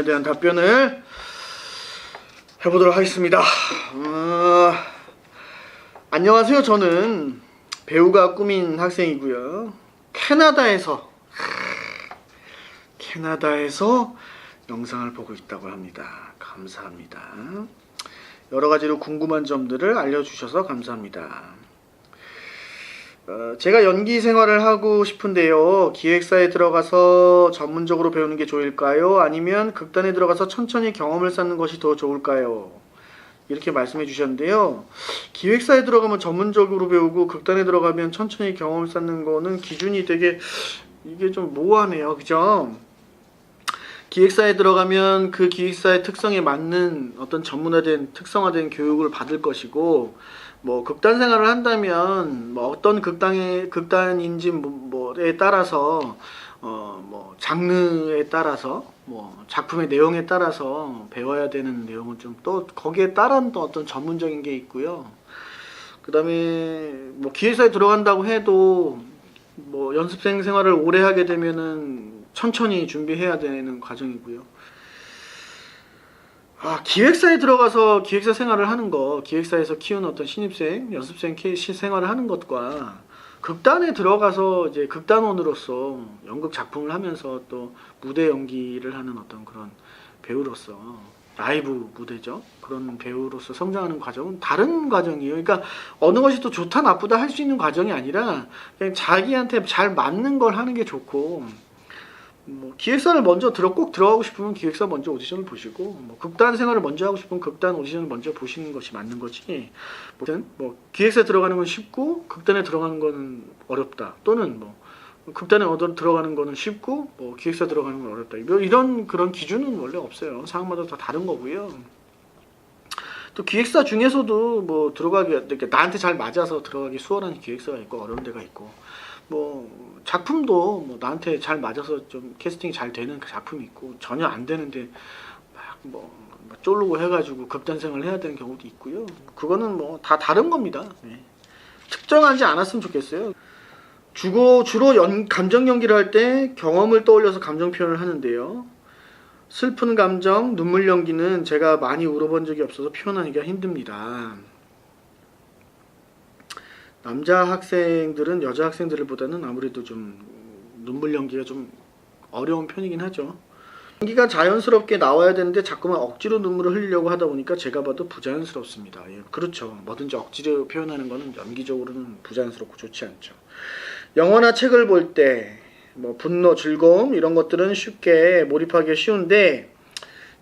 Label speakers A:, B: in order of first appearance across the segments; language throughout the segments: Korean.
A: 질문에 대한 답변을 해보도록 하겠습니다. 안녕하세요. 저는 배우가 꿈인 학생이고요. 캐나다에서 영상을 보고 있다고 합니다. 감사합니다. 여러 가지로 궁금한 점들을 알려주셔서 감사합니다. 제가 연기 생활을 하고 싶은데요. 기획사에 들어가서 전문적으로 배우는 게 좋을까요? 아니면 극단에 들어가서 천천히 경험을 쌓는 것이 더 좋을까요? 이렇게 말씀해 주셨는데요. 기획사에 들어가면 전문적으로 배우고 극단에 들어가면 천천히 경험을 쌓는 거는 기준이 되게 이게 좀 모호하네요. 그죠? 기획사에 들어가면 그 기획사의 특성에 맞는 어떤 전문화된 특성화된 교육을 받을 것이고, 뭐 극단 생활을 한다면 뭐 어떤 극단인지 뭐에 따라서 뭐 장르에 따라서 뭐 작품의 내용에 따라서 배워야 되는 내용은 좀 또 거기에 따른 또 어떤 전문적인 게 있고요. 그다음에 뭐 기획사에 들어간다고 해도 뭐 연습생 생활을 오래 하게 되면은 천천히 준비해야 되는 과정이고요. 기획사에 들어가서 기획사 생활을 하는 거, 기획사에서 키우는 어떤 신입생, 연습생 생활을 하는 것과 극단에 들어가서 이제 극단원으로서 연극 작품을 하면서 또 무대 연기를 하는 어떤 그런 배우로서 라이브 무대죠. 그런 배우로서 성장하는 과정은 다른 과정이에요. 그러니까 어느 것이 또 좋다 나쁘다 할 수 있는 과정이 아니라 그냥 자기한테 잘 맞는 걸 하는 게 좋고, 뭐 기획사를 먼저 꼭 들어가고 싶으면 기획사 먼저 오디션을 보시고, 뭐 극단 생활을 먼저 하고 싶으면 극단 오디션을 먼저 보시는 것이 맞는 거지. 아무튼 뭐 기획사에 들어가는 건 쉽고 극단에 들어가는 거는 어렵다. 또는 뭐 극단에 들어가는 거는 쉽고 뭐 기획사 들어가는 건 어렵다. 이런 그런 기준은 원래 없어요. 상황마다 다 다른 거고요. 또 기획사 중에서도 뭐 이렇게 나한테 잘 맞아서 들어가기 수월한 기획사가 있고 어려운 데가 있고, 뭐 작품도 뭐 나한테 잘 맞아서 좀 캐스팅이 잘 되는 그 작품이 있고 전혀 안 되는데 막 쫄르고 해가지고 극단 생활을 해야 되는 경우도 있고요. 그거는 뭐 다 다른 겁니다. 네. 특정하지 않았으면 좋겠어요. 주로 감정 연기를 할 때 경험을 떠올려서 감정 표현을 하는데요. 슬픈 감정, 눈물 연기는 제가 많이 울어본 적이 없어서 표현하기가 힘듭니다. 남자 학생들은 여자 학생들보다는 아무래도 좀 눈물 연기가 좀 어려운 편이긴 하죠. 연기가 자연스럽게 나와야 되는데 자꾸만 억지로 눈물을 흘리려고 하다 보니까 제가 봐도 부자연스럽습니다. 예, 그렇죠. 뭐든지 억지로 표현하는 거는 연기적으로는 부자연스럽고 좋지 않죠. 영화나 책을 볼 때 뭐 분노, 즐거움 이런 것들은 쉽게 몰입하기 쉬운데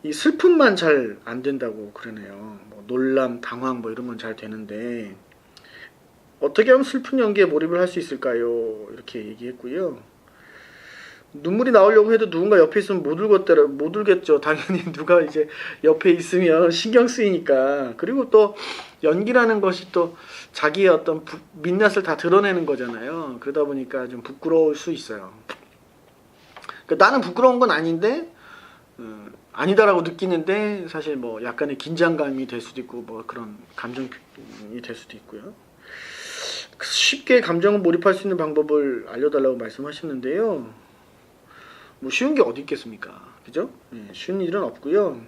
A: 이 슬픔만 잘 안 된다고 그러네요. 뭐 놀람, 당황 뭐 이런 건 잘 되는데 어떻게 하면 슬픈 연기에 몰입을 할 수 있을까요? 이렇게 얘기했고요. 눈물이 나오려고 해도 누군가 옆에 있으면 못 울겠죠. 당연히 누가 이제 옆에 있으면 신경 쓰이니까. 그리고 또 연기라는 것이 또 자기의 어떤 민낯을 다 드러내는 거잖아요. 그러다 보니까 좀 부끄러울 수 있어요. 그러니까 나는 부끄러운 건 아닌데 아니다라고 느끼는데 사실 뭐 약간의 긴장감이 될 수도 있고 뭐 그런 감정이 될 수도 있고요. 쉽게 감정을 몰입할 수 있는 방법을 알려달라고 말씀하셨는데요. 뭐 쉬운 게 어디 있겠습니까? 그죠? 네, 쉬운 일은 없고요.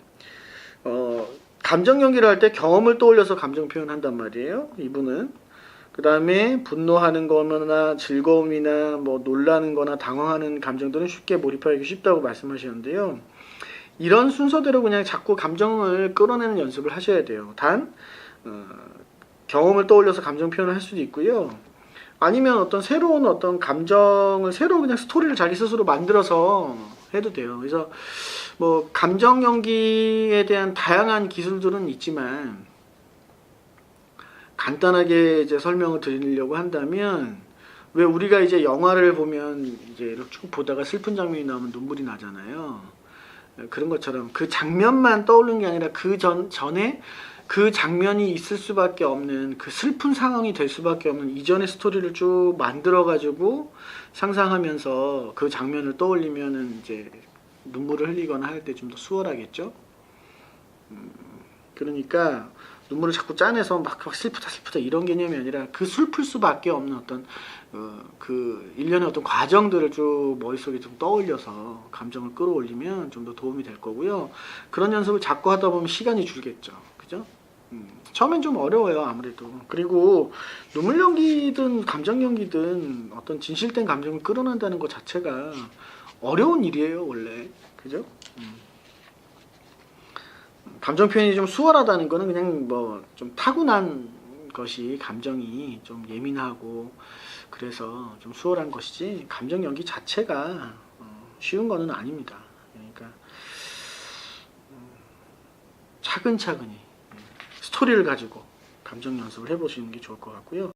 A: 감정 연기를 할 때 경험을 떠올려서 감정 표현한단 말이에요. 이분은. 그 다음에 분노하는 거나 즐거움이나 뭐 놀라는 거나 당황하는 감정들은 쉽게 몰입하기 쉽다고 말씀하셨는데요. 이런 순서대로 그냥 자꾸 감정을 끌어내는 연습을 하셔야 돼요. 단 경험을 떠올려서 감정 표현을 할 수도 있고요. 아니면 어떤 새로운 어떤 감정을 새로 그냥 스토리를 자기 스스로 만들어서 해도 돼요. 그래서 뭐 감정 연기에 대한 다양한 기술들은 있지만 간단하게 이제 설명을 드리려고 한다면, 왜 우리가 이제 영화를 보면 이제 이렇게 쭉 보다가 슬픈 장면이 나오면 눈물이 나잖아요. 그런 것처럼 그 장면만 떠오르는 게 아니라 그 전에 그 장면이 있을 수밖에 없는 그 슬픈 상황이 될 수밖에 없는 이전의 스토리를 쭉 만들어 가지고 상상하면서 그 장면을 떠올리면은 이제 눈물을 흘리거나 할 때 좀 더 수월하겠죠. 그러니까 눈물을 자꾸 짜내서 막 슬프다 이런 개념이 아니라 그 슬플 수밖에 없는 어떤 그 일련의 어떤 과정들을 쭉 머릿속에 좀 떠올려서 감정을 끌어올리면 좀 더 도움이 될 거고요. 그런 연습을 자꾸 하다 보면 시간이 줄겠죠. 그죠? 처음엔 좀 어려워요, 아무래도. 그리고 눈물 연기든 감정 연기든 어떤 진실된 감정을 끌어낸다는 것 자체가 어려운 일이에요, 원래. 그죠? 감정 표현이 좀 수월하다는 거는 그냥 뭐 좀 타고난 것이 감정이 좀 예민하고 그래서 좀 수월한 것이지 감정 연기 자체가 쉬운 거는 아닙니다. 그러니까 차근차근히 스토리를 가지고 감정 연습을 해보시는 게 좋을 것 같고요.